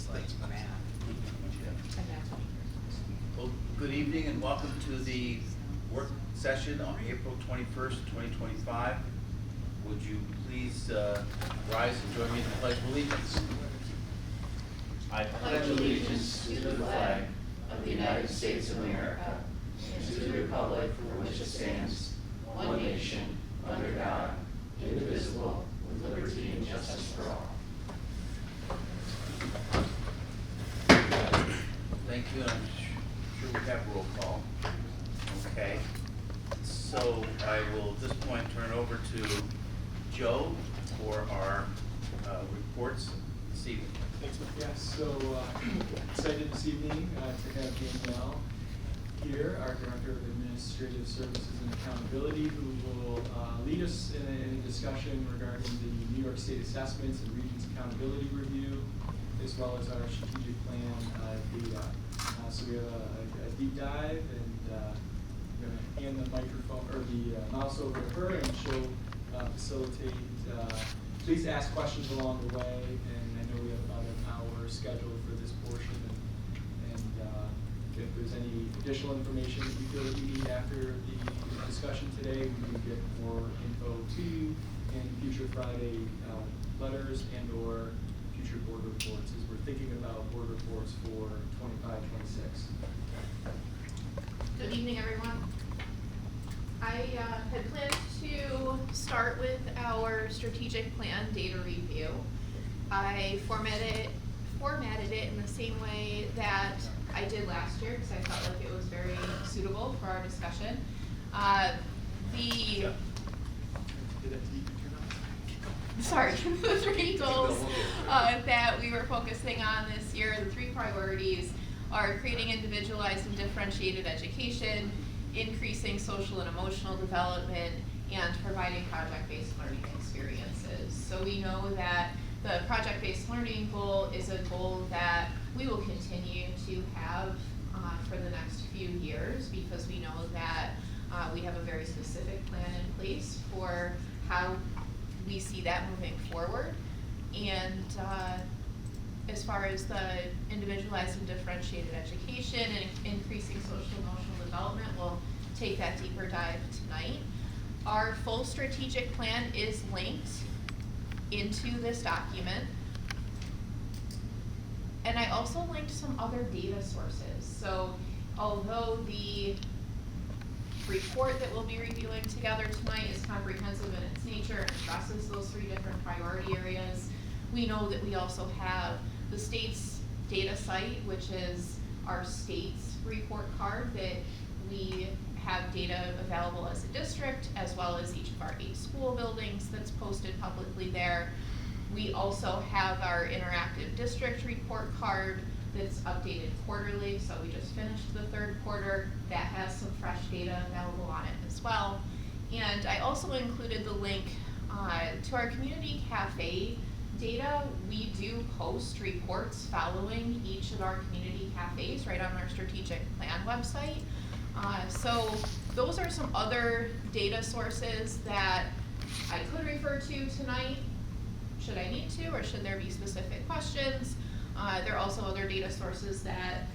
Well, good evening and welcome to the work session on April 21st, 2025. Would you please rise and join me in the Pledge of Allegiance? I pledge allegiance to the flag of the United States of America and to the republic for which it stands, one nation, under God, indivisible, with liberty and justice for all. Thank you. I'm sure we have roll call. Okay. So I will at this point turn over to Joe for our reports this evening. Thanks, yes. So excited this evening to have Danielle here, our Director of Administrative Services and Accountability, who will lead us in a discussion regarding the New York State Assessments and Regions Accountability Review, as well as our strategic plan data. So we have a deep dive, and I'm going to hand the microphone or the mouse over to her, and she'll facilitate. Please ask questions along the way, and I know we have about an hour scheduled for this portion, and if there's any additional information that you feel that you need after the discussion today, we can get more info to you in future Friday letters and or future board reports, as we're thinking about board reports for 25-26. Good evening, everyone. I had planned to start with our strategic plan data review. I formatted it in the same way that I did last year because I felt like it was very suitable for our discussion. The three goals that we were focusing on this year, the three priorities, are creating individualized and differentiated education, increasing social and emotional development, and providing project-based learning experiences. So we know that the project-based learning goal is a goal that we will continue to have for the next few years, because we know that we have a very specific plan in place for how we see that moving forward. And as far as the individualized and differentiated education and increasing social and emotional development, we'll take that deeper dive tonight. Our full strategic plan is linked into this document. And I also linked some other data sources. So although the report that we'll be reviewing together tonight is comprehensive in its nature and addresses those three different priority areas, we know that we also have the state's data site, which is our state's report card that we have data available as a district, as well as each of our 8 school buildings that's posted publicly there. We also have our interactive district report card that's updated quarterly, so we just finished the 3rd quarter. That has some fresh data available on it as well. And I also included the link to our community cafe data. We do post reports following each of our community cafes right on our strategic plan website. So those are some other data sources that I could refer to tonight, should I need to, or should there be specific questions. There are also other data sources that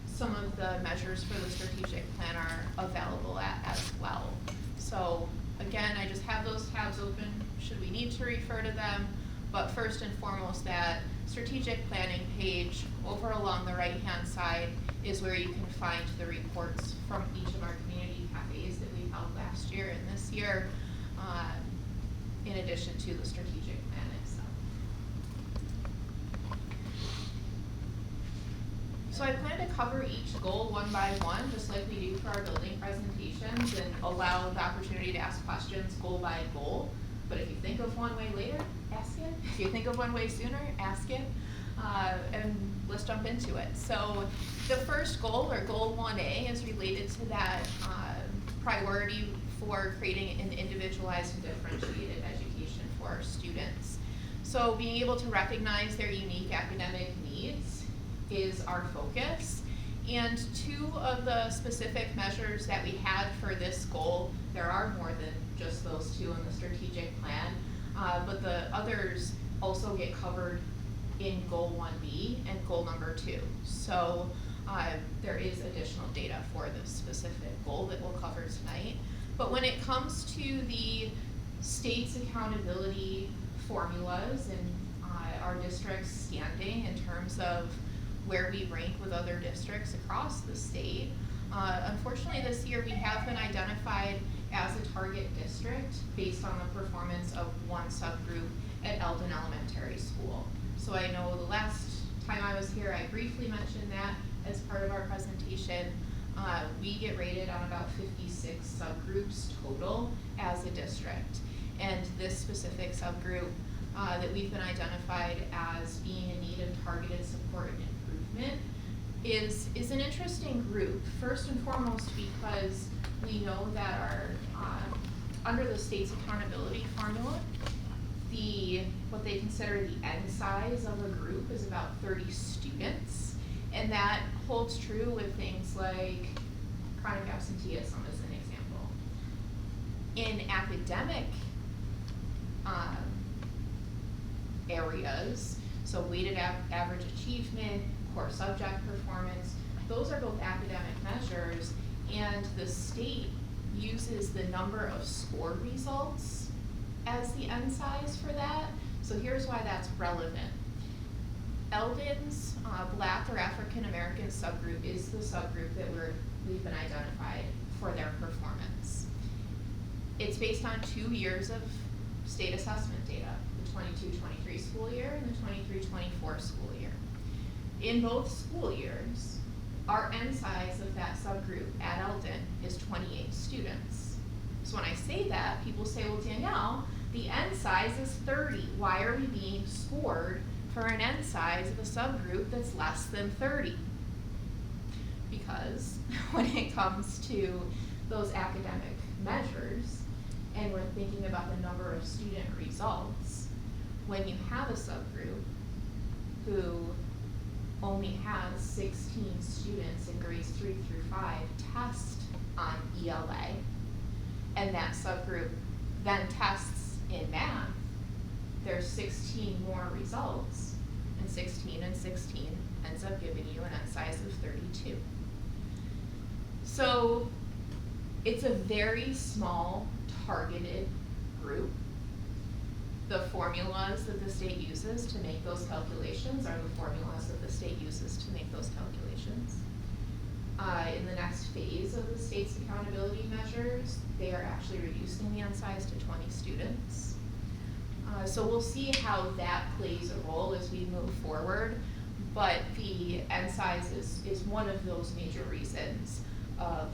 some of the measures for the strategic plan are available at as well. So again, I just have those tabs open should we need to refer to them. But first and foremost, that strategic planning page over along the right-hand side is where you can find the reports from each of our community cafes that we held last year and this year, in addition to the strategic plan itself. So I plan to cover each goal one by one, just like we do for our building presentations, and allow the opportunity to ask questions goal by goal. But if you think of one way later, ask it. If you think of one way sooner, ask it. And let's jump into it. So the first goal, or goal 1A, is related to that priority for creating an individualized and differentiated education for our students. So being able to recognize their unique academic needs is our focus. And 2 of the specific measures that we had for this goal, there are more than just those 2 in the strategic plan, but the others also get covered in goal 1B and goal number 2. So there is additional data for this specific goal that we'll cover tonight. But when it comes to the state's accountability formulas and our district's standing in terms of where we rank with other districts across the state, unfortunately this year we have been identified as a target district based on the performance of one subgroup at Eldon Elementary School. So I know the last time I was here I briefly mentioned that as part of our presentation. We get rated on about 56 subgroups total as a district. And this specific subgroup that we've been identified as being in need of targeted support and improvement is an interesting group. First and foremost because we know that our under the state's accountability formula, what they consider the N size of a group is about 30 students, and that holds true with things like chronic absenteeism as an example. In academic areas, so weighted average achievement, core subject performance, those are both academic measures, and the state uses the number of score results as the N size for that. So here's why that's relevant. Eldon's Black or African American subgroup is the subgroup that we've been identified for their performance. It's based on 2 years of state assessment data, the 22-23 school year and the 23-24 school year. In both school years, our N size of that subgroup at Eldon is 28 students. So when I say that, people say, well, Danielle, the N size is 30. Why are we being scored for an N size of a subgroup that's less than 30? Because when it comes to those academic measures, and we're thinking about the number of student results, when you have a subgroup who only has 16 students in grades 3 through 5 test on ELA, and that subgroup then tests in math, there's 16 more results, and 16 and 16 ends up giving you an N size of 32. So it's a very small targeted group. The formulas that the state uses to make those calculations are the formulas that the state uses to make those calculations. In the next phase of the state's accountability measures, they are actually reducing the N size to 20 students. So we'll see how that plays a role as we move forward, but the N size is one of those major reasons of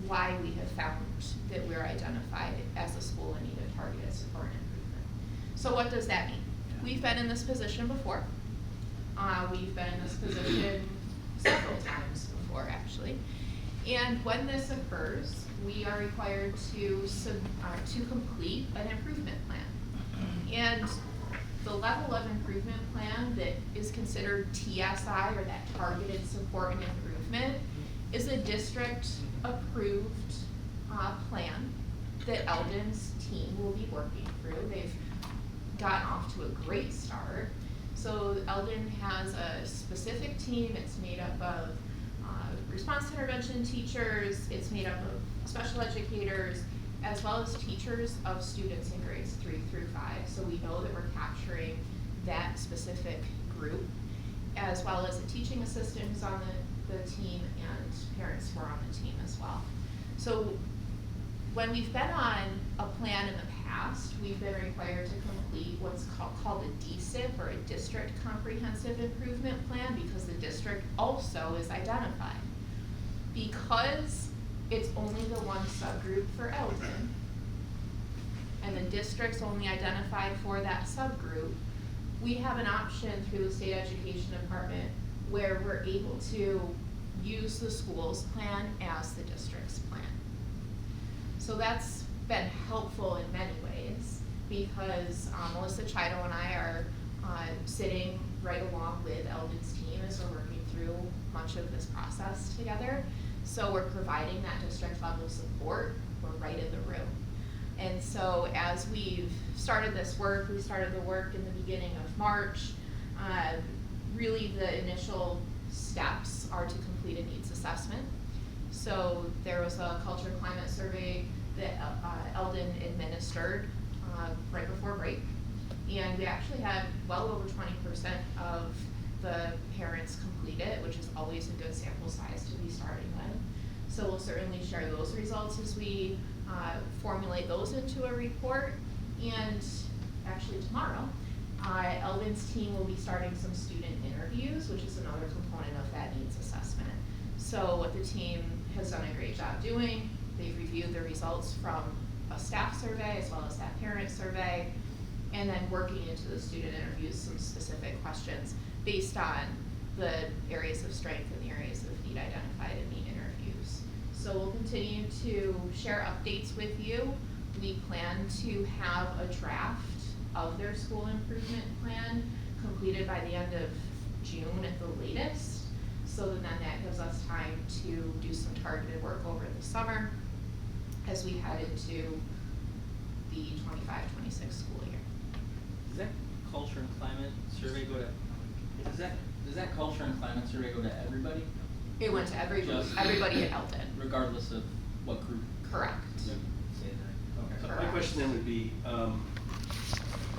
why we have found that we're identified as a school in need of targeted support and improvement. So what does that mean? We've been in this position before. We've been in this position several times before, actually. And when this occurs, we are required to complete an improvement plan. And the level of improvement plan that is considered TSI, or that targeted support and improvement, is a district approved plan that Eldon's team will be working through. They've gotten off to a great start. So Eldon has a specific team. It's made up of response intervention teachers, it's made up of special educators, as well as teachers of students in grades 3 through 5. So we know that we're capturing that specific group, as well as a teaching assistant who's on the team, and parents who are on the team as well. So when we've been on a plan in the past, we've been required to complete what's called a DSIP, or a District Comprehensive Improvement Plan, because the district also is identified. Because it's only the one subgroup for Eldon, and the district's only identified for that subgroup, we have an option through the state education department where we're able to use the school's plan as the district's plan. So that's been helpful in many ways, because Melissa Chido and I are sitting right along with Eldon's team as we're working through much of this process together. So we're providing that district level support. We're right in the room. And so as we've started this work, we started the work in the beginning of March. Really the initial steps are to complete a needs assessment. So there was a culture climate survey that Eldon administered right before break. And we actually had well over 20% of the parents complete it, which is always a good sample size to be starting with. So we'll certainly share those results as we formulate those into a report. And actually tomorrow, Eldon's team will be starting some student interviews, which is another component of that needs assessment. So what the team has done a great job doing, they've reviewed the results from a staff survey as well as that parent survey, and then working into the student interviews some specific questions based on the areas of strength and the areas of need identified in the interviews. So we'll continue to share updates with you. We plan to have a draft of their school improvement plan completed by the end of June at the latest. So then that gives us time to do some targeted work over the summer as we head into the 25-26 school year. Does that culture and climate survey go to, does that culture and climate survey go to everybody? It went to everybody at Eldon. Regardless of what group? Correct. Say that. Okay. My question then would be,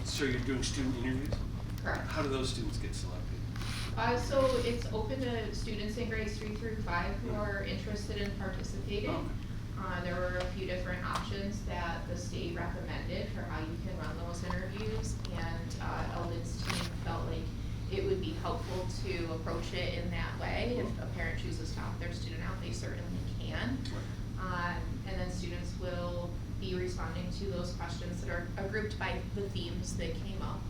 so you're doing student interviews? Correct. How do those students get selected? So it's open to students in grades 3 through 5 who are interested in participating. Okay. There were a few different options that the state recommended for how you can run those interviews, and Eldon's team felt like it would be helpful to approach it in that way. If a parent chooses to opt their student out, they certainly can. And then students will be responding to those questions that are grouped by the themes that came up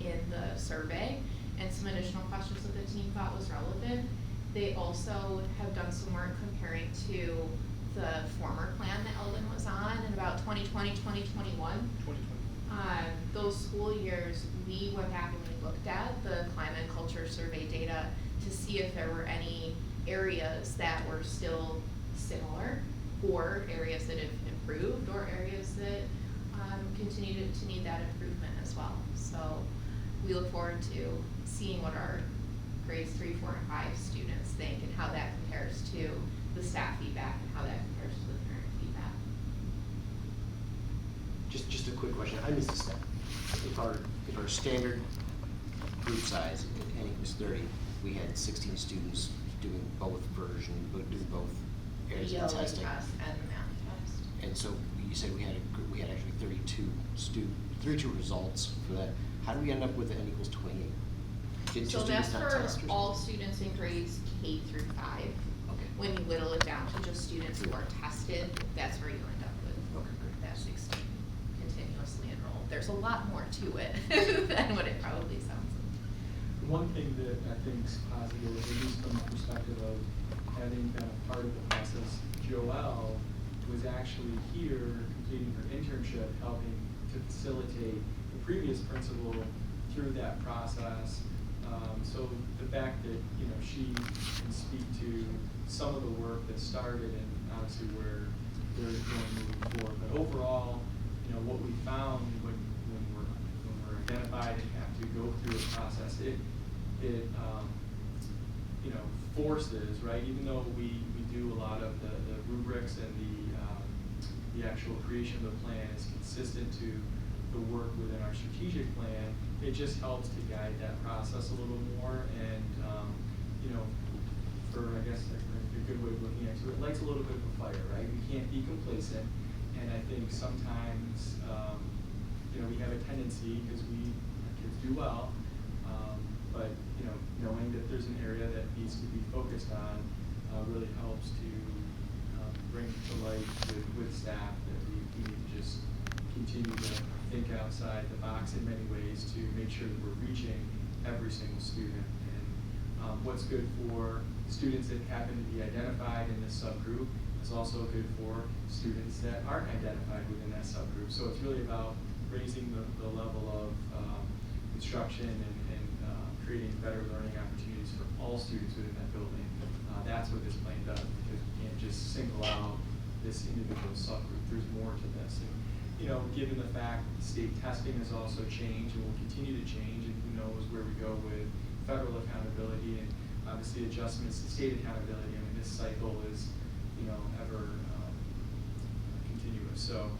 in the survey, and some additional questions that the team thought was relevant. They also have done some work comparing to the former plan that Eldon was on in about 2020, 2021. Those school years, we went back and we looked at the climate and culture survey data to see if there were any areas that were still similar, or areas that have improved, or areas that continue to need that improvement as well. So we look forward to seeing what our grades 3, 4, and 5 students think, and how that compares to the staff feedback, and how that compares to the parent feedback. Just a quick question, I missed a step. If our standard group size, and it was 30, we had 16 students doing both areas The of ELA testing. test and the math test. And so you said we had actually 32 results for that. How do we end up with n equals 28? Did So just that's students not for test or all something? students in grades K through 5. Okay. When you whittle it down to just students who are tested, that's where you end up with Okay, great. that 16 continuously enrolled. There's a lot more to it than what it probably sounds like. One thing that I think is positive, at least from the perspective of having been a part of the process, Joelle was actually here completing her internship, helping to facilitate the previous principal through that process. So the fact that, she can speak to some of the work that started and obviously where they're going moving forward. But overall, what we found when we're identified and have to go through a process, it forces, right? Even though we do a lot of the rubrics and the actual creation of the plan is consistent to the work within our strategic plan, it just helps to guide that process a little more. And for, I guess, a good way of looking at it, it lights a little bit of a fire, right? We can't be complacent, and I think sometimes we have a tendency, because our kids do well, but knowing that there's an area that needs to be focused on really helps to bring to light with staff that we need to just continue to think outside the box in many ways to make sure that we're reaching every single student. And what's good for students that happen to be identified in this subgroup is also good for students that aren't identified within that subgroup. So it's really about raising the level of instruction and creating better learning opportunities for all students within that building. That's what this plan does, because we can't just single out this individual subgroup. There's more to this. And you know, given the fact that state testing has also changed and will continue to change, and who knows where we go with federal accountability and obviously adjustments to state accountability. I mean, this cycle is, you know, ever continuous. So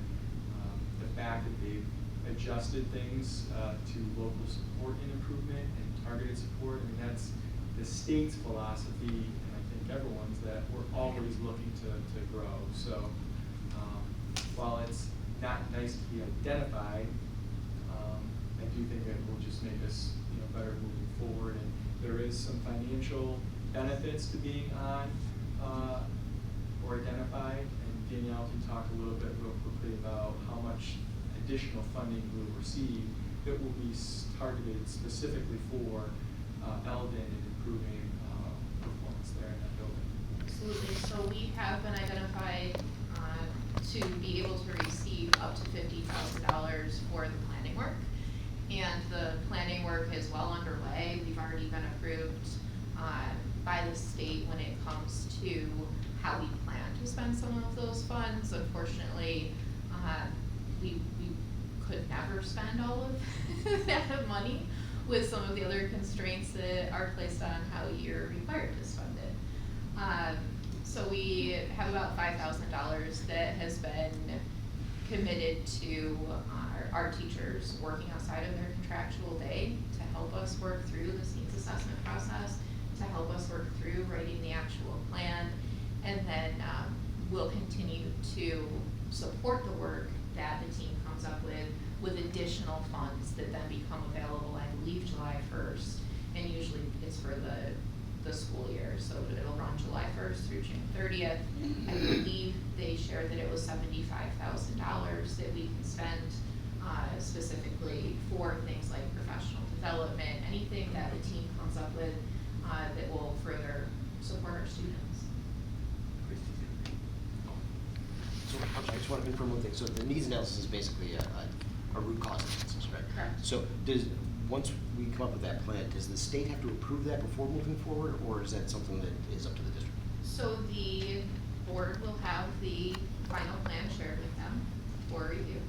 the fact that they've adjusted things to local support and improvement and targeted support, I mean, that's the state's philosophy, and I think everyone's, that we're always looking to grow. So while it's not nice to be identified, I do think it will just make us, you know, better moving forward. And there is some financial benefits to being on or identified. And Danielle can talk a little bit real quickly about how much additional funding we'll receive that will be targeted specifically for Eldon and improving performance there in that building. Absolutely. So we have been identified to be able to receive up to $50,000 for the planning work. And the planning work is well underway. We've already been approved by the state when it comes to how we plan to spend some of those funds. Unfortunately, we could never spend all of that money with some of the other constraints that are placed on how you're required to spend it. So we have about $5,000 that has been committed to our teachers working outside of their contractual day to help us work through this needs assessment process, to help us work through writing the actual plan, and then we'll continue to support the work that the team comes up with additional funds that then become available, I believe, July 1st, and usually it's for the school year, so it'll run July 1st through June 30th. I believe they shared that it was $75,000 that we can spend specifically for things like professional development, anything that the team comes up with that will further support our students. So I just want to confirm one thing. So the needs analysis is basically a root cause analysis, right? Correct. So once we come up with that plan, does the state have to approve that before moving forward, or is that something that is up to the district? So the board will have the final plan shared with them for review,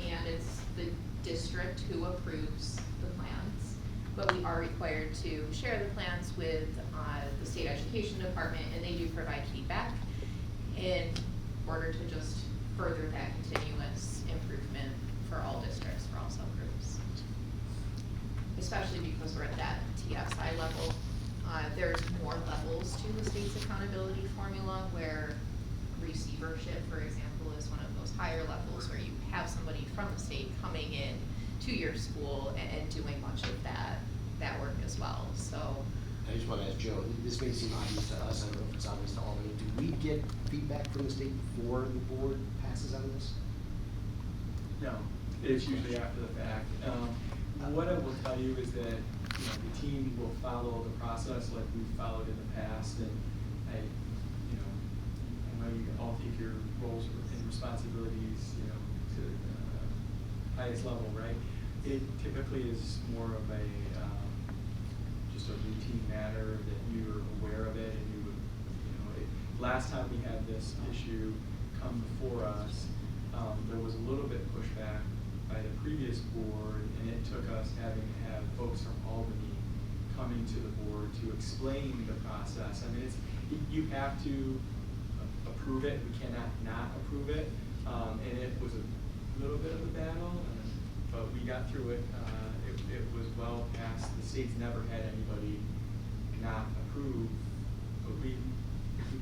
and it's the district who approves the plans. But we are required to share the plans with the state education department, and they do provide feedback in order to just further that continuous improvement for all districts, for all subgroups. Especially because we're at that TSI level. There's more levels to the state's accountability formula, where receivership, for example, is one of those higher levels where you have somebody from the state coming in to your school and doing much of that work as well. So I just want to ask Joe, this may seem obvious to us, I don't know if it's obvious to all of you. Do we get feedback from the state before the board passes on this? No, it's usually after the fact. What I will tell you is that, you know, the team will follow the process like we've followed in the past, and I know you all take your roles and responsibilities, you know, to the highest level, right? It typically is more of a just a routine matter that you're aware of it, and you would, you know, last time we had this issue come before us, there was a little bit pushback by the previous board, and it took us having to have folks from Albany coming to the board to explain the process. I mean, you have to approve it, we cannot not approve it, and it was a little bit of a battle, but we got through it. It was well past, the state's never had anybody not approve, but we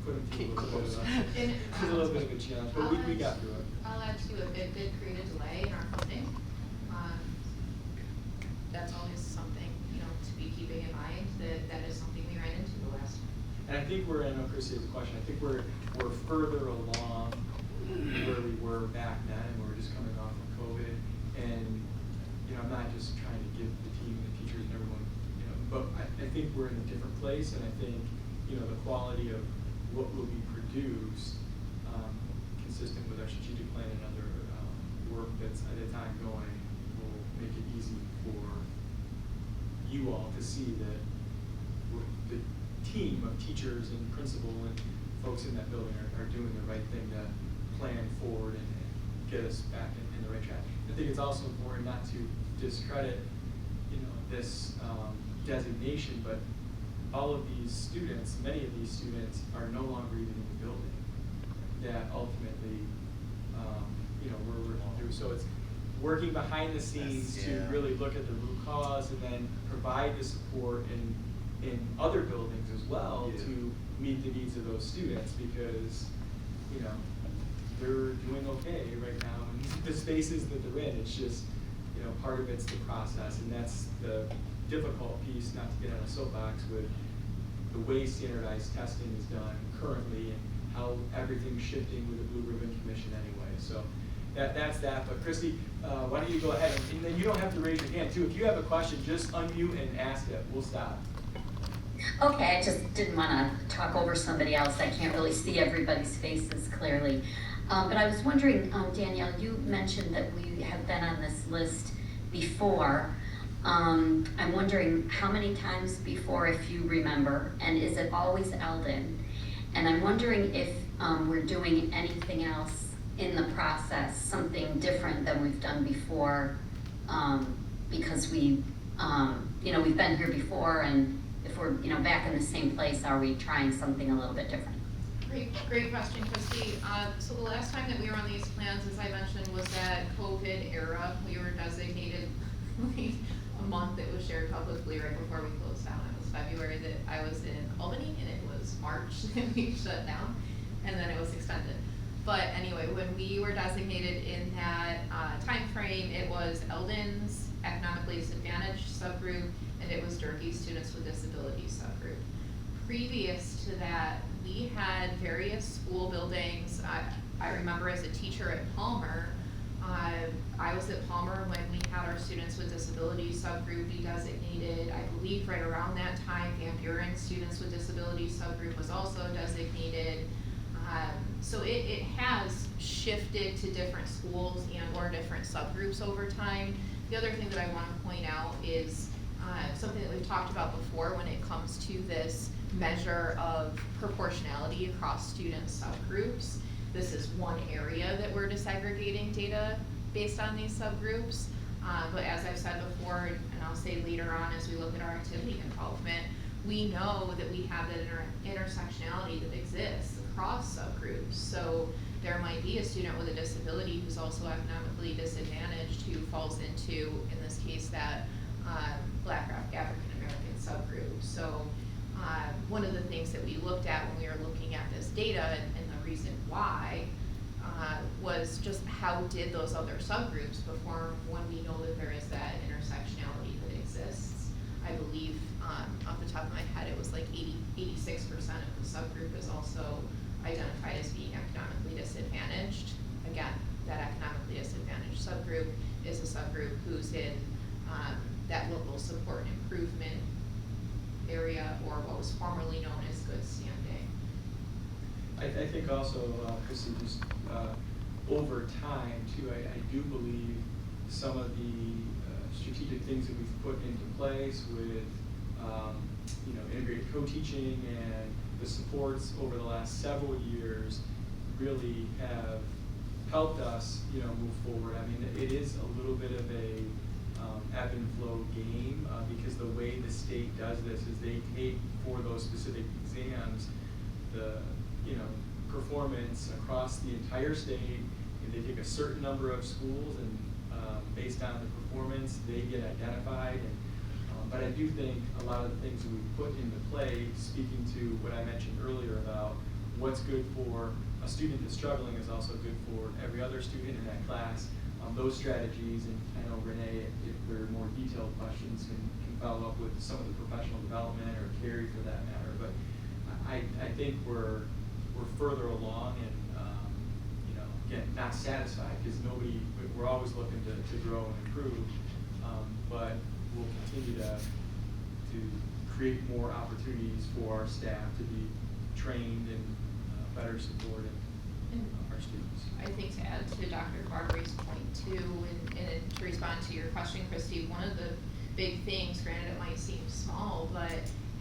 put them through a little bit of a challenge, but we got through it. I'll add to it, it did create a delay in our funding. That's always something, you know, to be keeping in mind, that is something we ran into the last time. And I think I know Chrissy has a question, I think we're further along where we were back then, and we're just coming off of COVID. And, you know, I'm not just trying to give the team, the teachers and everyone, you know, but I think we're in a different place, and I think, you know, the quality of what will be produced, consistent with our strategic plan and other work that's ongoing, will make it easy for you all to see that the team of teachers and principal and folks in that building are doing the right thing to plan forward and get us back in in the right track. I think it's also important not to discredit, this designation, but all of these students, many of these students are no longer even in the building that ultimately, we're working through. So it's working behind the scenes to Yeah. really look at the root cause and then provide the support in other buildings as well Yeah. to meet the needs of those students, because, they're doing okay right now in the spaces that they're in. It's just, part of it's the process, and that's the difficult piece, not to get on a soapbox, with the way standardized testing is done currently and how everything's shifting with the Blue Ribbon Commission anyway. So that's that. But Christy, why don't you go ahead, and then you don't have to raise your hand too. If you have a question, just unmute and ask it. We'll stop. Okay, I just didn't want to talk over somebody else. I can't really see everybody's faces clearly. But I was wondering, Danielle, you mentioned that we have been on this list before. I'm wondering how many times before, if you remember, and is it always Eldon? And I'm wondering if we're doing anything else in the process, something different than we've done before, because we've been here before, and if we're, back in the same place, are we trying something a little bit different? Great question, Christy. So the last time that we were on these plans, as I mentioned, was that COVID era. We were designated like a month. It was shared publicly right before we closed down. It was February that I was in Albany, and it was March that we shut down, and then it was extended. But anyway, when we were designated in that time frame, it was Eldon's economically disadvantaged subgroup, and it was Durkee's students with disabilities subgroup. Previous to that, we had various school buildings. I remember as a teacher at Palmer, I was at Palmer when we had our students with disabilities subgroup be designated. I believe right around that time, Van Buren's students with disabilities subgroup was also designated. So it has shifted to different schools and or different subgroups over time. The other thing that I want to point out is something that we've talked about before when it comes to this measure of proportionality across student subgroups. This is one area that we're disaggregating data based on these subgroups. But as I've said before, and I'll say later on as we look at our activity involvement, we know that we have that intersectionality that exists across subgroups. So there might be a student with a disability who's also economically disadvantaged who falls into, in this case, that Black African American subgroup. So one of the things that we looked at when we were looking at this data, and the reason why, was just how did those other subgroups perform when we know that there is that intersectionality that exists. I believe, off the top of my head, it was like 86% of the subgroup is also identified as being economically disadvantaged. Again, that economically disadvantaged subgroup is a subgroup who's in that local support improvement area, or what was formerly known as good standing. I think also, Chrissy, just over time too, I do believe some of the strategic things that we've put into place with integrated co-teaching and the supports over the last several years really have helped us move forward. I mean, it is a little bit of a ebb and flow game, because the way the state does this is they take for those specific exams the performance across the entire state, and they take a certain number of schools, and based on the performance they get identified. And but I do think a lot of the things that we've put into play, speaking to what I mentioned earlier about what's good for a student that's struggling is also good for every other student in that class. Those strategies, and I know Renee, if there are more detailed questions, can follow up with some of the professional development, or Carrie for that matter. But I think we're further along, and again, not satisfied, because we're always looking to grow and improve, but we'll continue to create more opportunities for our staff to be trained and better supported our students. I think to add to Dr. Barberry's point too, and to respond to your question, Christy, one of the big things, granted it might seem small, but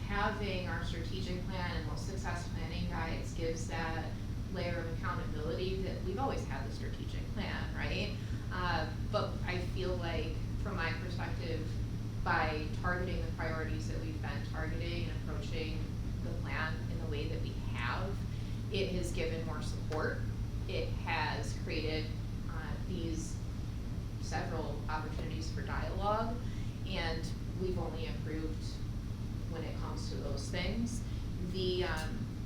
having our strategic plan and those success planning guides gives that layer of accountability that we've always had the strategic plan, right? But I feel like, from my perspective, by targeting the priorities that we've been targeting and approaching the plan in the way that we have, it has given more support. It has created these several opportunities for dialogue, and we've only improved when it comes to those things. The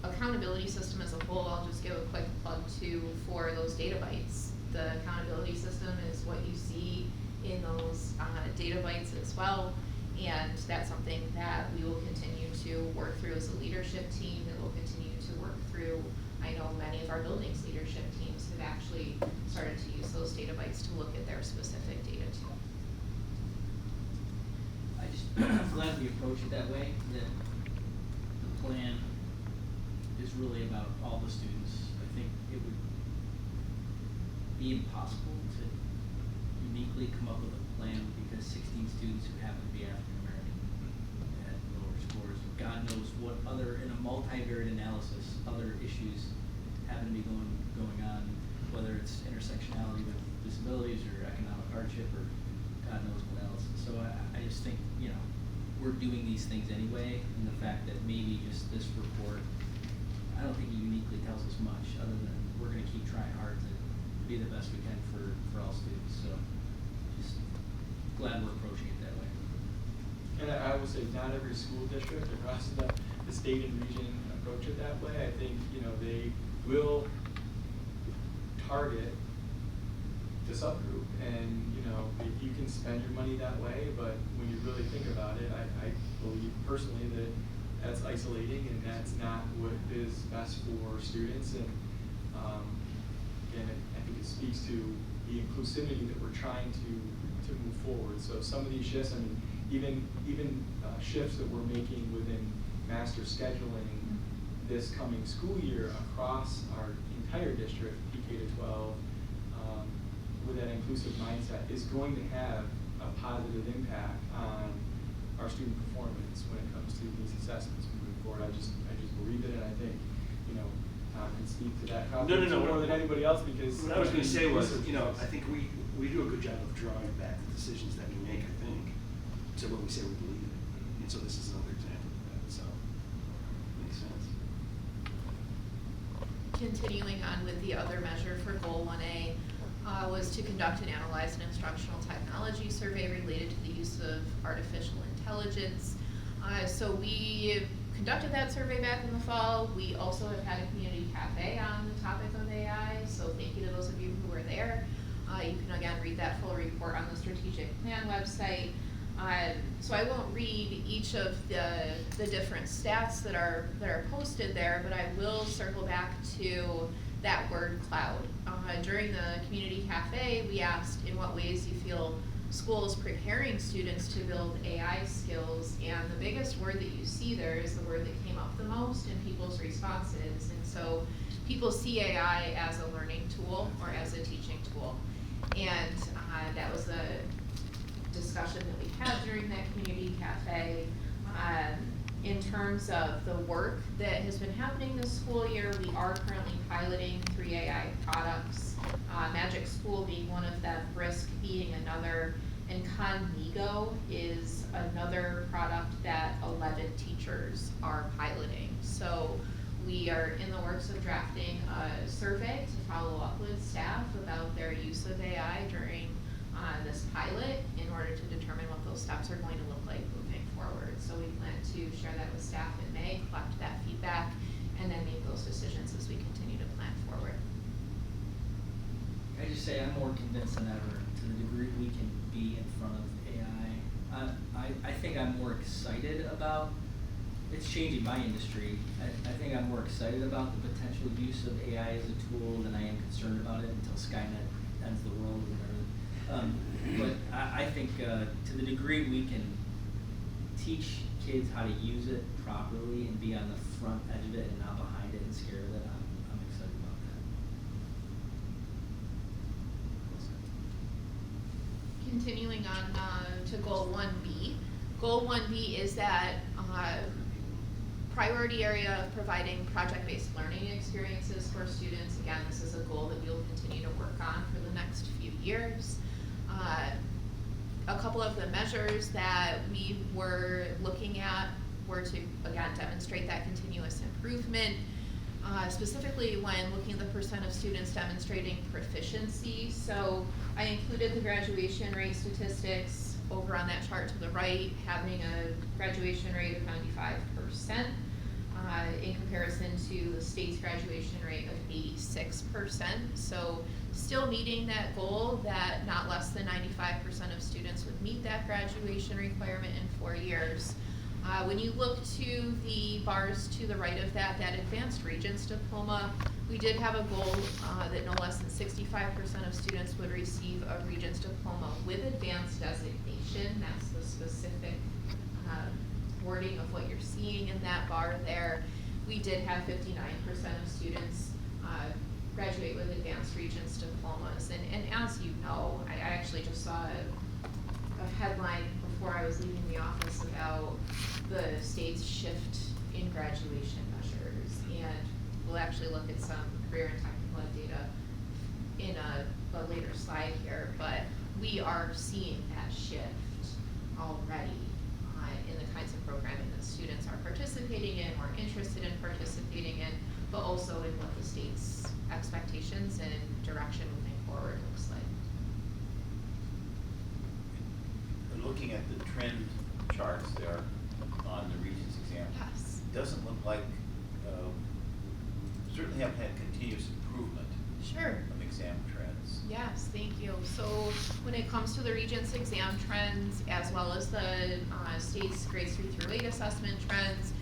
accountability system as a whole, I'll just give a quick plug to for those data bites. The accountability system is what you see in those data bites as well, and that's something that we will continue to work through as a leadership team, that we'll continue to work through. I know many of our buildings leadership teams have actually started to use those data bites to look at their specific data too. I'm glad we approach it that way, that the plan is really about all the students. I think it would be impossible to uniquely come up with a plan because 16 students who happen to be African American had lower scores. God knows what other, in a multivariate analysis, other issues happen to be going on, whether it's intersectionality with disabilities or economic hardship or God knows what else. So I just think, we're doing these things anyway, and the fact that maybe just this report, I don't think it uniquely tells us much, other than we're gonna keep trying hard to be the best we can for all students, so just glad we're approaching it that way. And I will say, not every school district across the state and region approach it that way. I think, they will target the subgroup, and, you can spend your money that way, but when you really think about it, I believe personally that that's isolating and that's not what is best for students. And again, I think it speaks to the inclusivity that we're trying to move forward. So some of these shifts, even shifts that we're making within master scheduling this coming school year across our entire district, PK to 12, with that inclusive mindset, is going to have a positive impact on our student performance when it comes to these assessments moving forward. I just believe it, and I think, Tom can speak to that probably more than anybody else, because What I was going to say was, I think we do a good job of drawing back the decisions that we make, I think, to what we say we believe in. And so this is another example of that, so makes sense. Continuing on with the other measure for Goal 1A, was to conduct and analyze an instructional technology survey related to the use of artificial intelligence. So we conducted that survey back in the fall. We also have had a community cafe on the topic of AI, so thank you to those of you who were there. You can again read that full report on the strategic plan website. So I won't read each of the different stats that are posted there, but I will circle back to that word cloud. During the community cafe, we asked in what ways you feel schools preparing students to build AI skills, and the biggest word that you see there is the word that came up the most in people's responses. And so people see AI as a learning tool or as a teaching tool, and that was a discussion that we had during that community cafe. In terms of the work that has been happening this school year, we are currently piloting 3 AI products, Magic School being one of them, Brisk being another, and Conmigo is another product that 11 teachers are piloting. So we are in the works of drafting a survey to follow up with staff about their use of AI during this pilot in order to determine what those steps are going to look like moving forward. So we plan to share that with staff in May, collect that feedback, and then make those decisions as we continue to plan forward. Can I just say I'm more convinced than ever to the degree we can be in front of AI. I think I'm more excited about, it's changing my industry. I think I'm more excited about the potential use of AI as a tool than I am concerned about it until Skynet ends the world or whatever. But I think to the degree we can teach kids how to use it properly and be on the front edge of it and not behind it and scared of it, I'm excited about that. Continuing on to Goal 1B. Goal 1B is that priority area of providing project-based learning experiences for students. Again, this is a goal that we will continue to work on for the next few years. A couple of the measures that we were looking at were to, again, demonstrate that continuous improvement, specifically when looking at the percent of students demonstrating proficiency. So I included the graduation rate statistics over on that chart to the right, having a graduation rate of 95%, in comparison to the state's graduation rate of 86%. So still meeting that goal that not less than 95% of students would meet that graduation requirement in 4 years. When you look to the bars to the right of that advanced Regents diploma, we did have a goal that no less than 65% of students would receive a Regents diploma with advanced designation. That's the specific wording of what you're seeing in that bar there. We did have 59% of students graduate with advanced Regents diplomas. And as you know, I actually just saw a headline before I was leaving the office about the state's shift in graduation measures. And we'll actually look at some career and technical ed data in a later slide here, but we are seeing that shift already in the kinds of programming that students are participating in, or interested in participating in, but also in what the state's expectations and direction moving forward looks like. Looking at the trend charts there on the Regents exam, Yes. it doesn't look like, certainly haven't had continuous improvement Sure. of exam trends. Yes, thank you. So when it comes to the Regents exam trends, as well as the state's grades 3 through 8 assessment trends,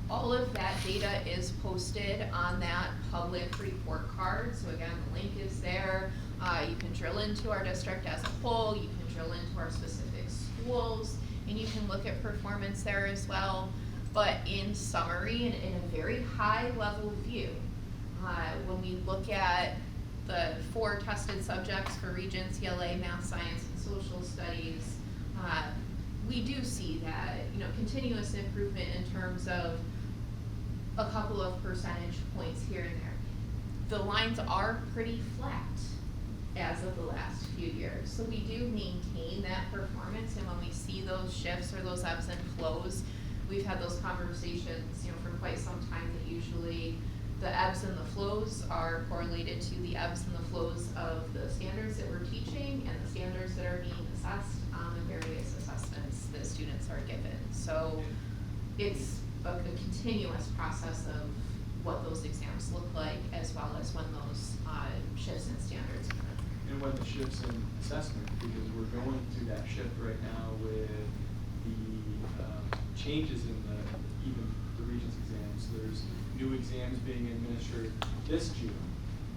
all of that data is posted on that public report card. So again, the link is there. You can drill into our district as a whole, you can drill into our specific schools, and you can look at performance there as well. But in summary, and in a very high level view, when we look at the 4 tested subjects for Regents, ELA, Math, Science, and Social Studies, we do see that, continuous improvement in terms of a couple of percentage points here and there. The lines are pretty flat as of the last few years. So we do maintain that performance, and when we see those shifts or those ebbs and flows, we've had those conversations, for quite some time, that usually the ebbs and the flows are correlated to the ebbs and the flows of the standards that we're teaching and the standards that are being assessed on the various assessments that students are given. So it's a continuous process of what those exams look like, as well as when those shifts in standards occur. And when the shifts in assessment, because we're going through that shift right now with the changes in even the Regents exams. There's new exams being administered this June,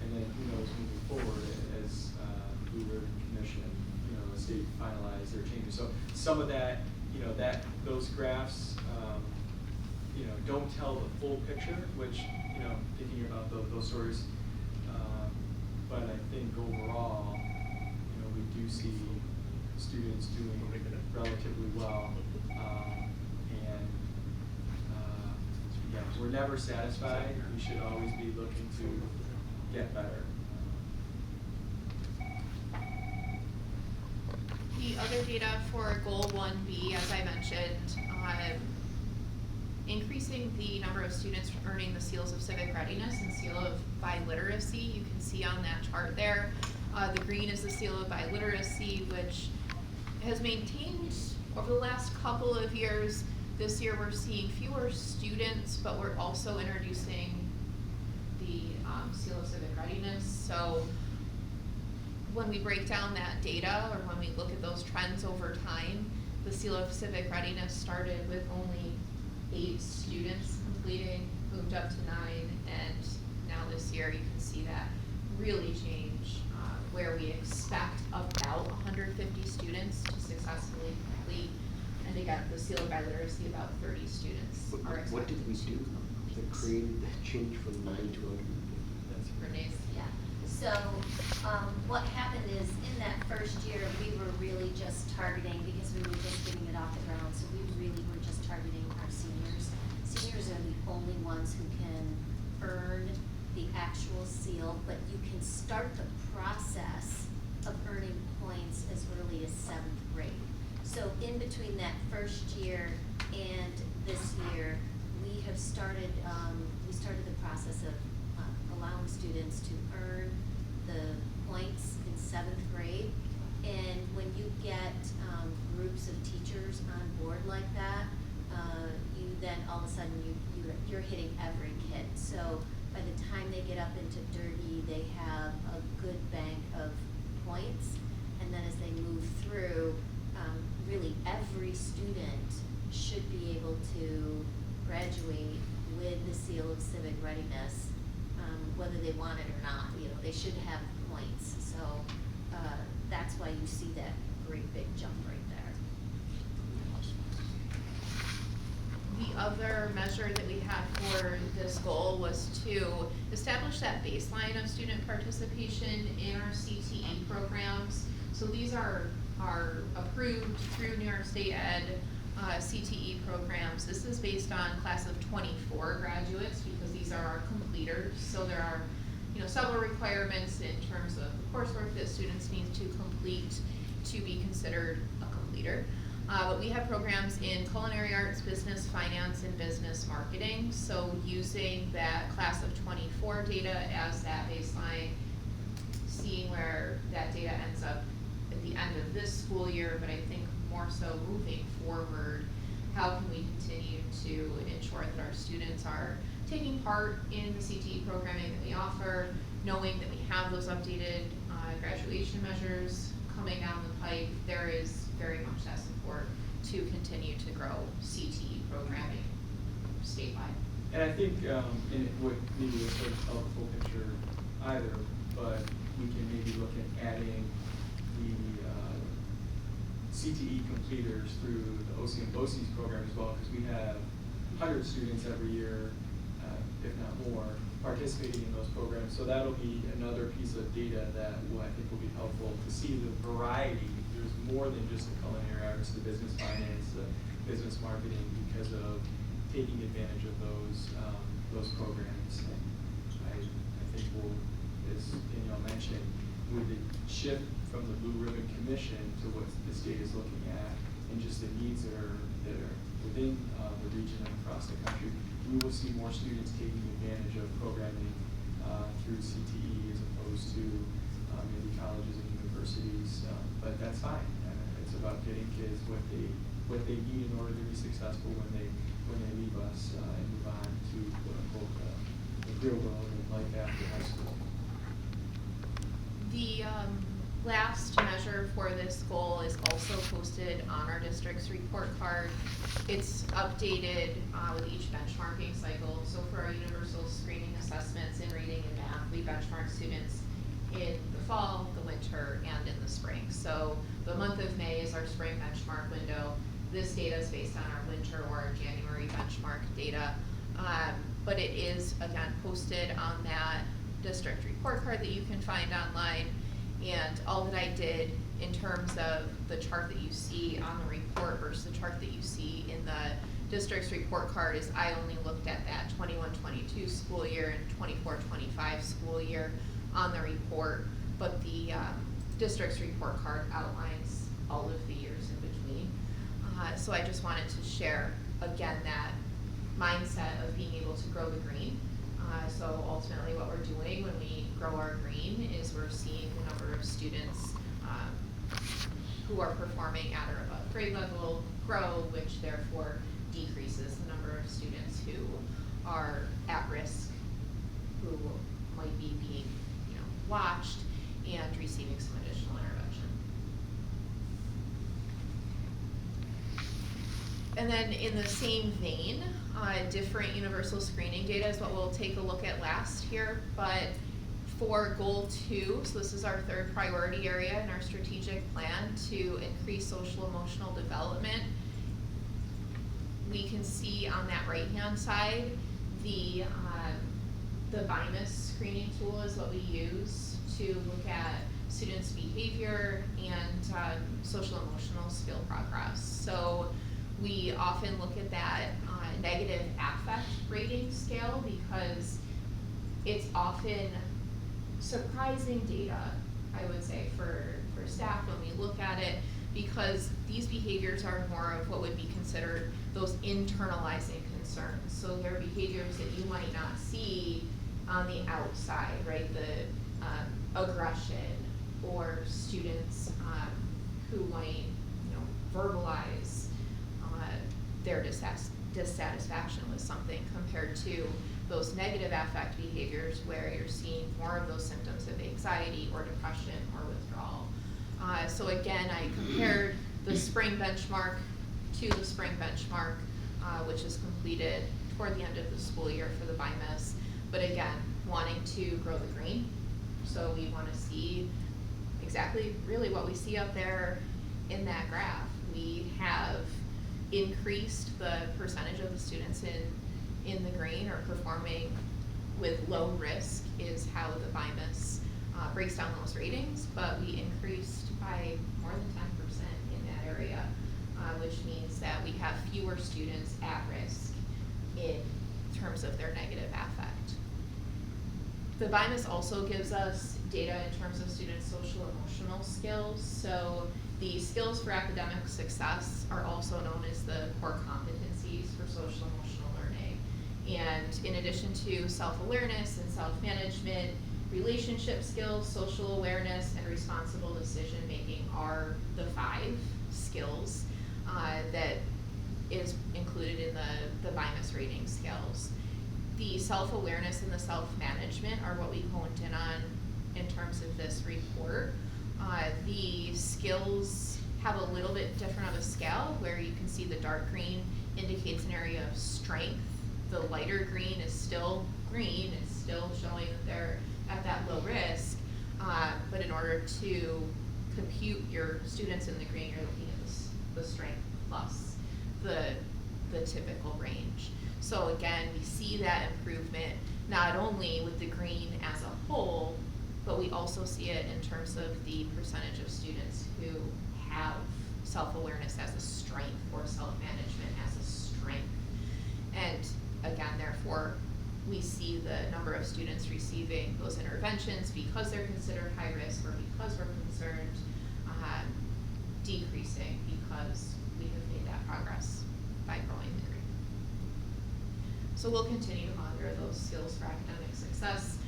and then who knows moving forward as the Blue Ribbon Commission, the state finalize their changes. So some of that, those graphs, don't tell the full picture, which, thinking about those stories, but I think overall, we do see students doing relatively well, and yeah, we're never satisfied. We should always be looking to get better. The other data for Goal 1B, as I mentioned, increasing the number of students earning the seals of civic readiness and seal of biliteracy. You can see on that chart there, the green is the seal of biliteracy, which has maintained over the last couple of years. This year we're seeing fewer students, but we're also introducing the seal of civic readiness. So when we break down that data, or when we look at those trends over time, the seal of civic readiness started with only 8 students completing, moved up to 9, and now this year you can see that really change, where we expect about 150 students to successfully complete. And again, the seal of biliteracy, about 30 students are expected. What did we do that created that change from 9 to 150? That's Renee's. Yeah, so what happened is in that first year, we were really just targeting, because we were just getting it off the ground, so we really were just targeting our seniors. Seniors are the only ones who can earn the actual seal, but you can start the process of earning points as early as 7th grade. So in between that first year and this year, we have started, the process of allowing students to earn the points in 7th grade. And when you get groups of teachers on board like that, you then all of a sudden you're hitting every kid. So by the time they get up into Derby, they have a good bank of points. And then as they move through, really every student should be able to graduate with the seal of civic readiness, whether they want it or not. You know, they should have points. So that's why you see that great big jump right there. The other measure that we had for this goal was to establish that baseline of student participation in our CTE programs. So these are approved through New York State Ed CTE programs. This is based on class of 24 graduates because these are our completers. So there are, several requirements in terms of the coursework that students need to complete to be considered a completer. But we have programs in culinary arts, business, finance, and business marketing. So using that class of 24 data as that baseline, seeing where that data ends up at the end of this school year, but I think more so moving forward, how can we continue to ensure that our students are taking part in the CTE programming that we offer, knowing that we have those updated graduation measures coming down the pipe. There is very much that support to continue to grow CTE programming statewide. And I think, and it would maybe sort of tell the full picture either, but we can maybe look at adding the CTE completers through the OC and BOCES program as well, because we have 100 students every year, if not more, participating in those programs. So that'll be another piece of data that I think will be helpful to see the variety. There's more than just the culinary arts, the business finance, the business marketing, because of taking advantage of those programs. And I think we'll, as Danielle mentioned, with the shift from the Blue Ribbon Commission to what the state is looking at, and just the needs that are within the region and across the country, we will see more students taking advantage of programming through CTE as opposed to maybe colleges and universities. But that's fine. It's about getting kids what they need in order to be successful when they leave us and move on to quote unquote the real world and life after high school. The last measure for this goal is also posted on our district's report card. It's updated with each benchmarking cycle. So for our universal screening assessments in reading and math, we benchmark students in the fall, the winter, and in the spring. So the month of May is our spring benchmark window. This data is based on our winter or our January benchmark data. But it is, again, posted on that district report card that you can find online. And all that I did in terms of the chart that you see on the report versus the chart that you see in the district's report card is I only looked at that 21-22 school year and 24-25 school year on the report, but the district's report card outlines all of the years in between. So I just wanted to share again that mindset of being able to grow the green. So ultimately what we're doing when we grow our green is we're seeing the number of students who are performing at or above grade level grow, which therefore decreases the number of students who are at risk, who might be being watched and receiving some additional intervention. And then in the same vein, different universal screening data is what we'll take a look at last here, but for goal 2, so this is our third priority area in our strategic plan to increase social emotional development. We can see on that right hand side the BIMUS screening tool is what we use to look at students' behavior and social emotional skill progress. So we often look at that negative affect rating scale because it's often surprising data, I would say, for staff when we look at it, because these behaviors are more of what would be considered those internalizing concerns. So they're behaviors that you might not see on the outside, right? The aggression, or students who might, verbalize their dissatisfaction with something, compared to those negative affect behaviors where you're seeing more of those symptoms of anxiety or depression or withdrawal. So again, I compared the spring benchmark to the spring benchmark, which is completed toward the end of the school year for the BIMAS. But again, wanting to grow the green. So we want to see exactly really what we see up there in that graph. We have increased the percentage of the students in the green or performing with low risk is how the BIMAS breaks down those ratings, but we increased by more than 10% in that area, which means that we have fewer students at risk in terms of their negative affect. The BIMAS also gives us data in terms of students' social emotional skills. So the skills for academic success are also known as the core competencies for social emotional learning. And in addition to self-awareness and self-management, relationship skills, social awareness, and responsible decision-making are the 5 skills that is included in the BIMAS rating scales. The self-awareness and the self-management are what we honed in on in terms of this report. The skills have a little bit different of a scale, where you can see the dark green indicates an area of strength. The lighter green is still green, it's still showing that they're at that low risk, but in order to compute your students in the green, you're looking at the strength plus the typical range. So again, we see that improvement not only with the green as a whole, but we also see it in terms of the percentage of students who have self-awareness as a strength or self-management as a strength. And again, therefore, we see the number of students receiving those interventions because they're considered high risk or because we're concerned decreasing because we have made that progress by growing the green. So we'll continue to monitor those skills for academic success.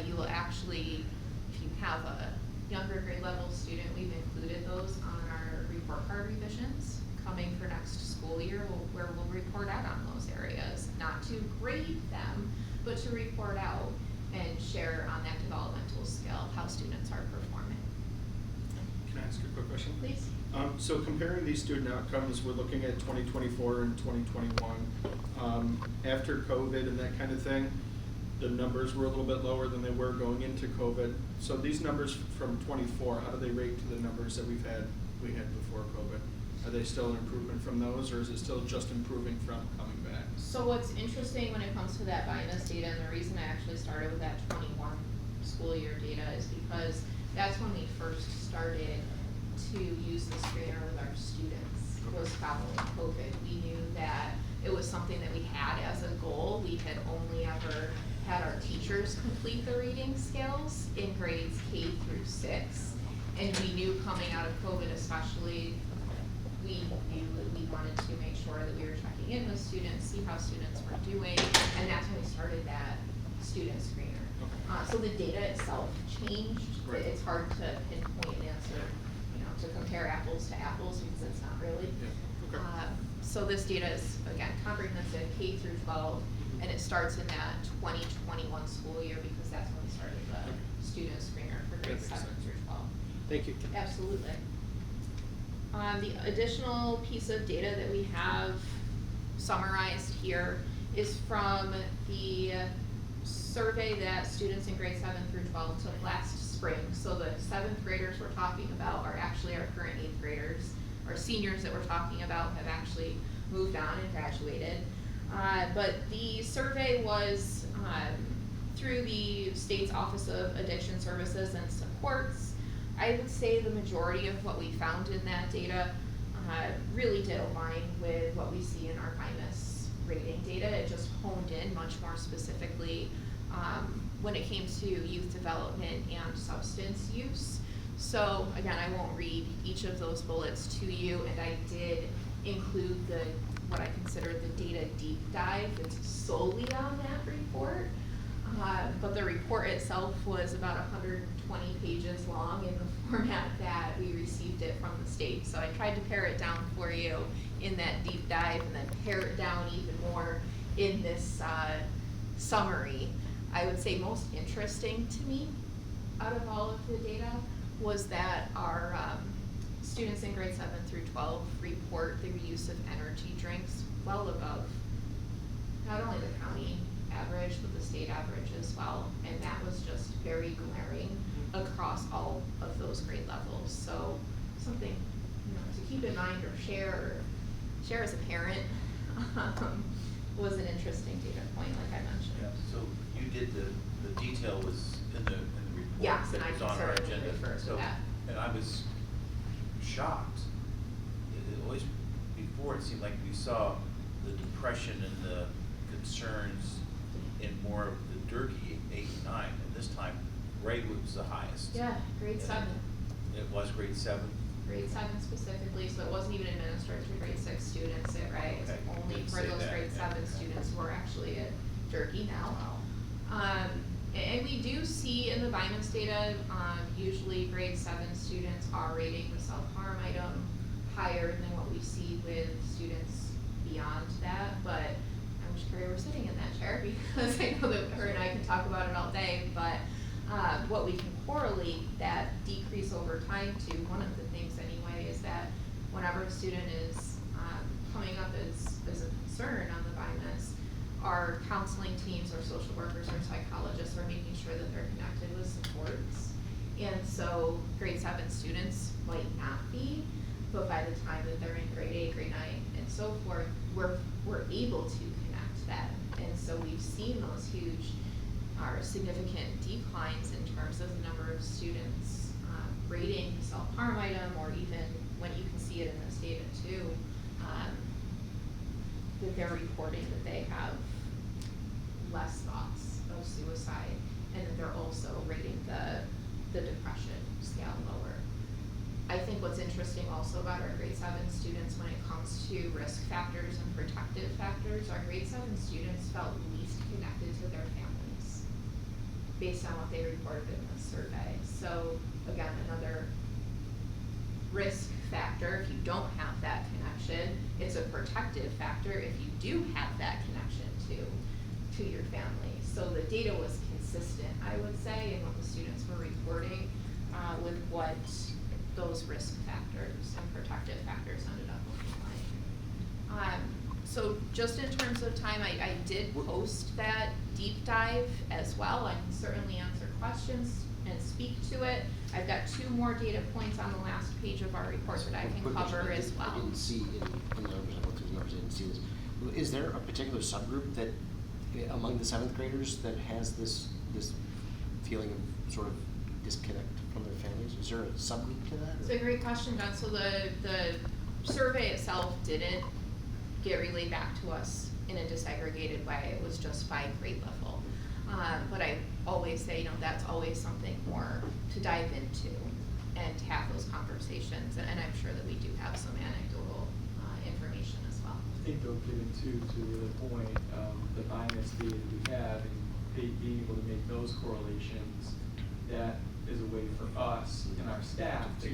You will actually, if you have a younger grade level student, we've included those on our report card revisions coming for next school year, where we'll report out on those areas, not to grade them, but to report out and share on that developmental scale how students are performing. Can I ask a quick question? Please. So comparing these student outcomes, we're looking at 2024 and 2021. After COVID and that kind of thing, the numbers were a little bit lower than they were going into COVID. So these numbers from 24, how do they rate to the numbers that we had before COVID? Are they still an improvement from those, or is it still just improving from coming back? So what's interesting when it comes to that BIMAS data, and the reason I actually started with that 21 school year data, is because that's when we first started to use the screener with our students, was following COVID. We knew that it was something that we had as a goal. We had only ever had our teachers complete the reading scales in grades K through 6. And we knew coming out of COVID especially, we knew that we wanted to make sure that we were checking in with students, see how students were doing, and that's when we started that student screener. So the data itself changed. Right. It's hard to pinpoint and answer, to compare apples to apples, because it's not really. Yeah. Okay. So this data is, again, comprehensive K through 12, and it starts in that 2021 school year, because that's when we started the student screener for grades 7 through 12. Thank you. Absolutely. The additional piece of data that we have summarized here is from the survey that students in grades 7 through 12 took last spring. So the 7th graders we're talking about are actually our current 8th graders. Our seniors that we're talking about have actually moved on and graduated. But the survey was through the state's Office of Addiction Services and Supports. I would say the majority of what we found in that data really did align with what we see in our BIMAS rating data. It just honed in much more specifically when it came to youth development and substance use. So again, I won't read each of those bullets to you, and I did include what I consider the data deep dive. It's solely on that report. But the report itself was about 120 pages long in the format that we received it from the state. So I tried to pare it down for you in that deep dive, and then pare it down even more in this summary. I would say most interesting to me out of all of the data was that our students in grade 7 through 12 report their use of energy drinks well above not only the county average, but the state average as well. And that was just very glaring across all of those grade levels. So something to keep in mind or share as a parent was an interesting data point, like I mentioned. Yeah, so you did the detail was in the report. Yes, and that I was can on our certainly agenda. refer to So, that. and I was shocked. It always, before it seemed like we saw the depression and the concerns in more of the Durkee 8 and 9, and this time Ray was the highest. Yeah, grade And 7. It was grade 7. Grade 7 specifically, so it wasn't even administered to grade 6 students, right? It's Okay, only didn't for say those that, grade yeah. 7 students who are actually at Durkee now. And we do see in the BIMAS data, usually grade 7 students are rating the self-harm item higher than what we see with students beyond that, but I wish Carrie were sitting in that chair because I know that her and I can talk about it all day, but what we can correlate that decrease over time to, one of the things anyway, is that whenever a student is coming up as a concern on the BIMAS, our counseling teams or social workers or psychologists are making sure that they're connected with supports. And so grade 7 students might not be, but by the time that they're in grade 8, grade 9, and so forth, we're able to connect that. And so we've seen those huge or significant declines in terms of the number of students rating the self-harm item, or even when you can see it in this data too, that they're reporting that they have less thoughts of suicide, and that they're also rating the depression scale lower. I think what's interesting also about our grade 7 students when it comes to risk factors and protective factors, our grade 7 students felt least connected to their families based on what they reported in the survey. So again, another risk factor if you don't have that connection. It's a protective factor if you do have that connection to your family. So the data was consistent, I would say, in what the students were reporting with what those risk factors and protective factors ended up looking like. So just in terms of time, I did post that deep dive as well. I can certainly answer questions and speak to it. I've got 2 more data points on the last page of our report that I can Quick question. cover as well. I didn't see in the numbers, I looked through the numbers, I didn't see this. Is there a particular subgroup that, among the 7th graders, that has this feeling of sort of disconnect from their families? Is there a subgroup to that? It's a great question, John. So the survey itself didn't get relayed back to us in a disaggregated way. It was just by grade level. But I always say, that's always something more to dive into and to have those conversations. And I'm sure that we do have some anecdotal information as well. I think though, given to the point of the BIMAS data we have and being able to make those correlations, that is a way for us and our staff to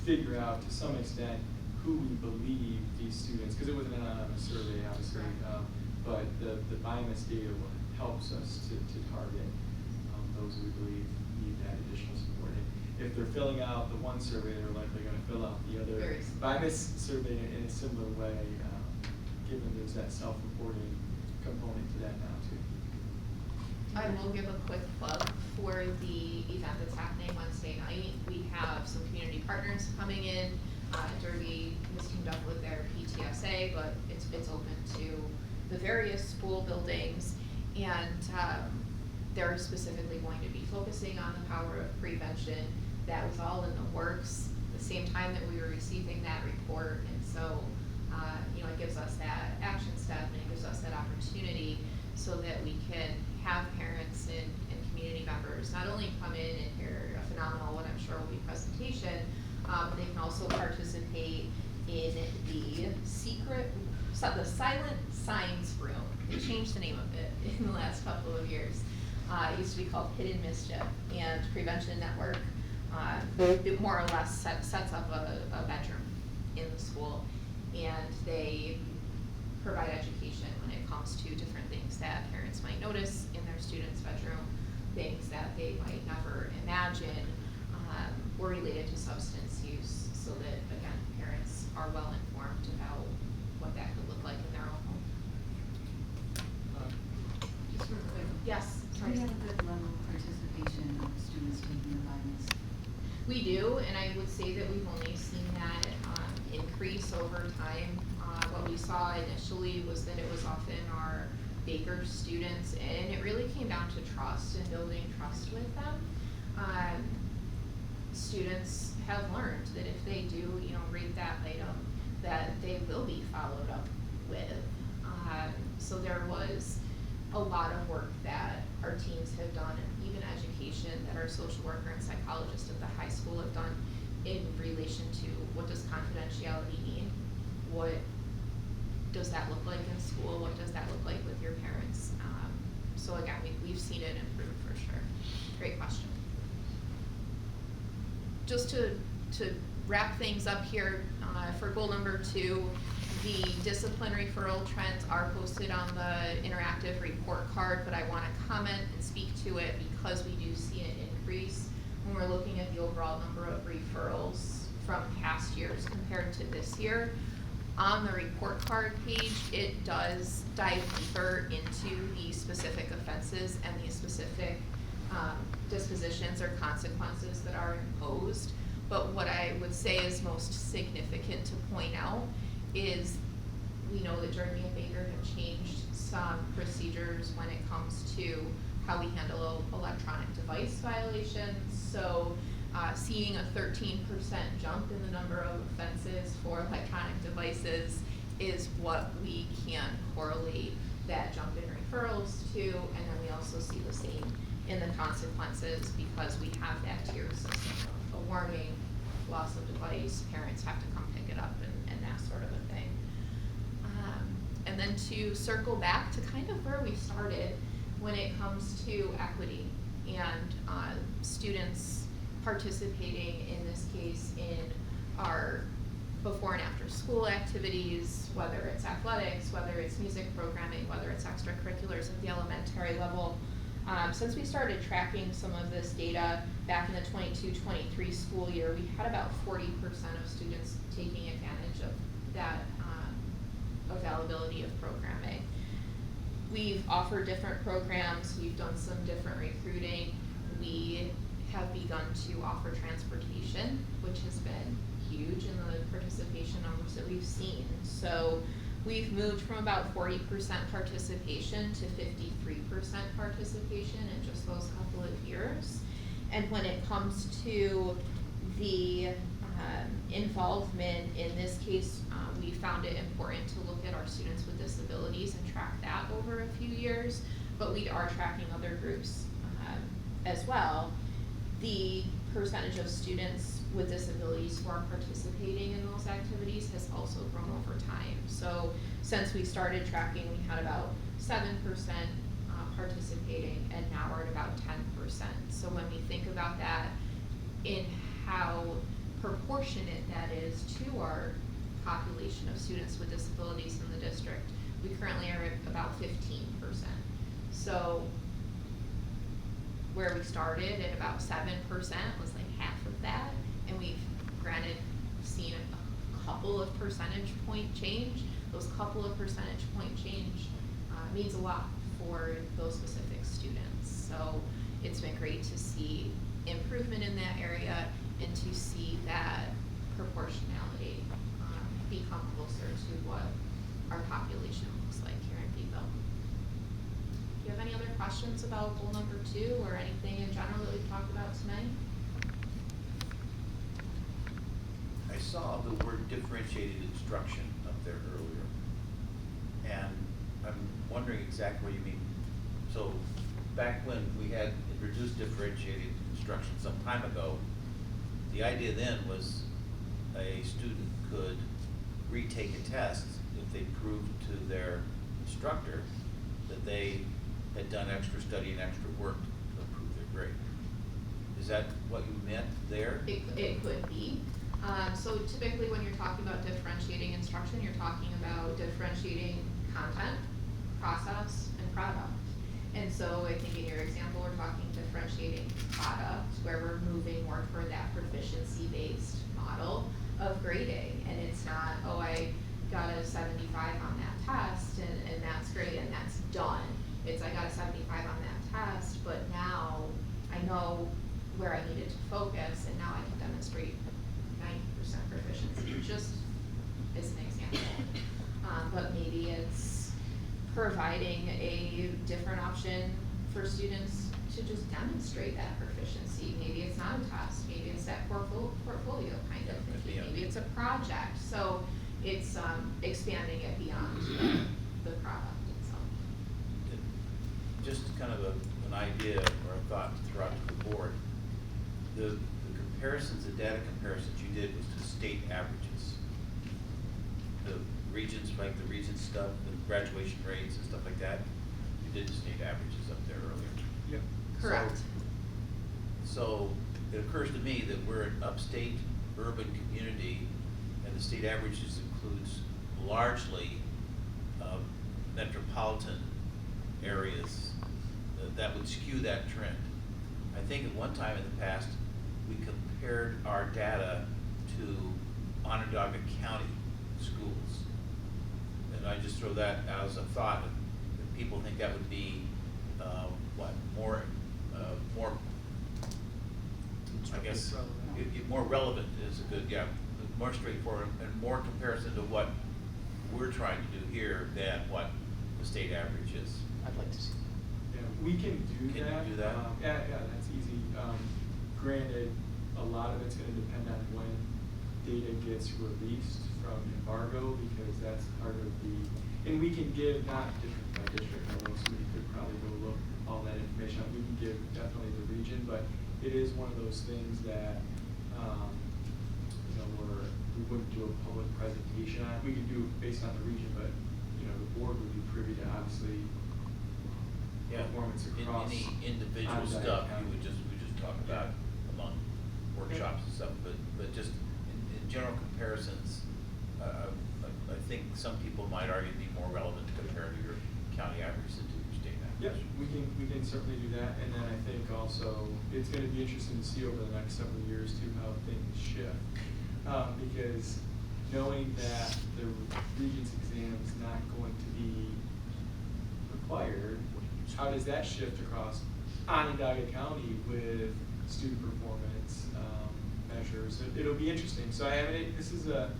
figure out to some extent who we believe these students, because it wasn't on a survey obviously, but the BIMAS data helps us to target those we believe need that additional support. And if they're filling out the one survey, they're likely going to fill out the other Very BIMAS survey in a similar way, given there's that self-reporting component to that now too. I will give a quick plug for the event that's happening Wednesday night. We have some community partners coming in. Derby was teamed up with their PTSA, but it's open to the various school buildings, and they're specifically going to be focusing on the power of prevention. That was all in the works. The the same time that we were receiving that report. And so, it gives us that action step, and it gives us that opportunity so that we can have parents and community members not only come in and hear a phenomenal, what I'm sure will be presentation, they can also participate in the silent signs room. They changed the name of it in the last couple of years. It used to be called Hidden Mischief, and Prevention Network it more or less sets up a bedroom in the school, and they provide education when it comes to different things that parents might notice in their students' bedroom, things that they might never imagine were related to substance use, so that, again, parents are well informed about what that could look like in their own home. Just real quick. Yes, Do we have a good level of participation of students taking the Bibles? We do, and I would say that we've only seen that increase over time. What we saw initially was that it was often our Baker students, and it really came down to trust and building trust with them. Students have learned that if they do, rate that item, that they will be followed up with. So there was a lot of work that our teams have done, and even education that our social worker and psychologist at the high school have done in relation to what does confidentiality mean? What does that look like in school? What does that look like with your parents? So again, we've seen it improve for sure. Great question. Just to wrap things up here, for goal number 2, the discipline referral trends are posted on the interactive report card, but I want to comment and speak to it because we do see an increase when we're looking at the overall number of referrals from past years compared to this year. On the report card page, it does dive deeper into the specific offenses and the specific dispositions or consequences that are imposed. But what I would say is most significant to point out is we know that Jeremy and Baker have changed some procedures when it comes to how we handle electronic device violations. So seeing a 13% jump in the number of offenses for electronic devices is what we can correlate that jump in referrals to, and then we also see the same in the consequences because we have that tier system of a warning, loss of device, parents have to come pick it up, and that sort of a thing. And then to circle back to kind of where we started when it comes to equity and students participating, in this case, in our before and after school activities, whether it's athletics, whether it's music programming, whether it's extracurriculars at the elementary level. Since we started tracking some of this data back in the 22-23 school year, we had about 40% of students taking advantage of that availability of programming. We've offered different programs, we've done some different recruiting. We have begun to offer transportation, which has been huge in the participation numbers that we've seen. So we've moved from about 40% participation to 53% participation in just those couple of years. And when it comes to the involvement, in this case, we found it important to look at our students with disabilities and track that over a few years, but we are tracking other groups as well. The percentage of students with disabilities who are participating in those activities has also grown over time. So since we started tracking, we had about 7% participating, and now we're at about 10%. So when we think about that in how proportionate that is to our population of students with disabilities in the district, we currently are at about 15%. So where we started at about 7% was like half of that, and we've granted seen a couple of percentage point change. Those couple of percentage point change means a lot for those specific students. So it's been great to see improvement in that area and to see that proportionality become closer to what our population looks like here in Beeville. Do you have any other questions about goal number 2 or anything in general that we've talked about tonight? saw the word differentiated instruction up there earlier. And I'm wondering exactly what you mean. So back when we had introduced differentiated instruction some time ago, the idea then was a student could retake a test if they proved to their instructor that they had done extra study and extra work to improve their grade. Is that what you meant there? It could be. So typically when you're talking about differentiating instruction, you're talking about differentiating content, process, and product. And so I think in your example, we're talking differentiating product, where we're moving more toward that proficiency-based model of grading. And it's not, oh, I got a 75 on that test, and that's great, and that's done. It's, I got a 75 on that test, but now I know where I needed to focus, and now I can demonstrate 90% proficiency, just as an example. But maybe it's providing a different option for students to just demonstrate that proficiency. Maybe it's not a test, maybe it's that portfolio kind of thinking, maybe it's a project. So it's expanding it beyond the product itself. Just kind of an idea or a thought to throw out to the board. The comparisons, the data comparisons you did was to state averages. The regions, like the region stuff, the graduation rates and stuff like that, you did the state averages up there earlier. Yep. Correct. So it occurs to me that we're an upstate urban community, and the state averages includes largely metropolitan areas that would skew that trend. I think at one time in the past, we compared our data to Onondaga County schools. And I just throw that out as a thought, if people think that would be, more, I guess, more relevant is a good, more straightforward and more comparison to what we're trying to do here than what the state average is. I'd like to see. Yeah, we can do Can that. you do that? Yeah, that's easy. Granted, a lot of it's gonna depend on when data gets released from embargo, because that's part of the, and we can give, not district by district, although somebody could probably go look all that information up. We can give definitely the region, but it is one of those things that, we wouldn't do a public presentation on. We could do it based on the region, but, the board would be privy to obviously performance across. Any individual Onondaga stuff, County. we just talk about among workshops and stuff, but just in general comparisons, I think some people might argue it'd be more relevant to compare to your county average than to your state Yep, average. we can certainly do that, and then I think also, it's gonna be interesting to see over the next several years too, how things shift. Because knowing that the Regents exam is not going to be required, how does that shift across Onondaga County with student performance, measures? It'll be interesting, so this is an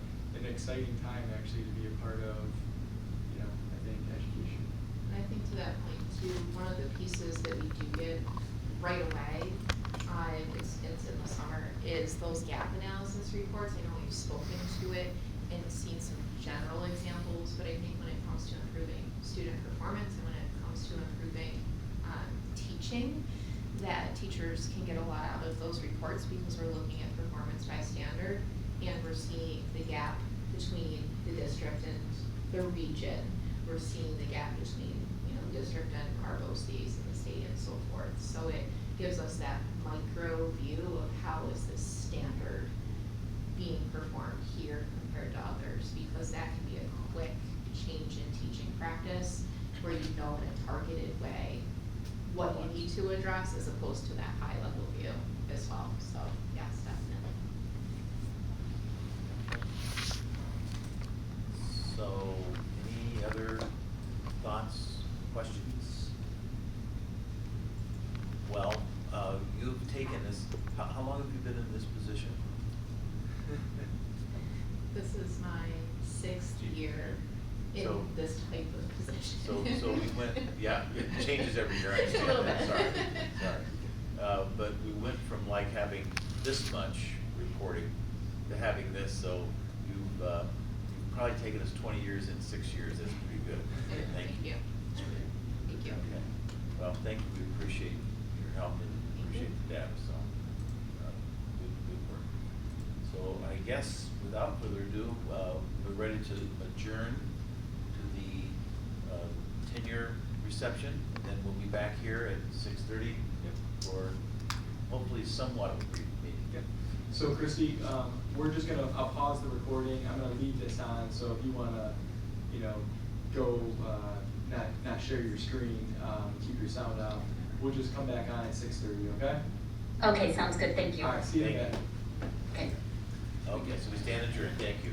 exciting time actually to be a part of, I think, education. And I think to that point too, one of the pieces that we do get right away, it's in the summer, is those gap analysis reports. I know we've spoken to it and seen some general examples, but I think when it comes to improving student performance and when it comes to improving teaching, that teachers can get a lot out of those reports, because we're looking at performance by standard, and we're seeing the gap between the district and the region. We're seeing the gap between, district and our BOCES in the state and so forth. So it gives us that micro view of how is this standard being performed here compared to others, because that can be a quick change in teaching practice where you know in a targeted way what you need to address, as opposed to that high level view as well. So yes, definitely. So, any other thoughts, questions? Well, you've taken this, how long have you been in this position? This is my 6th year in So- this type of position. So we went, it changes every year, I Just a understand little that, bit. sorry. But we went from like having this much reporting to having this, so you've probably taken us 20 years in 6 years, that's pretty good. Thank you. Thank you. Okay. Well, thank you, we appreciate your help and appreciate the data, so, good work. So I guess, without further ado, we're ready to adjourn to the tenure reception, and then we'll be back here at 6:30 for hopefully somewhat of a brief meeting. Yep. So Christy, we're just gonna, I'll pause the recording, I'm gonna leave this on, so if you wanna, go, not share your screen, keep your sound out, we'll just come back on at 6:30, okay? Okay, sounds good, thank you. All right, see you in a Thank bit. Okay. Okay, so we stand adjourned, thank you.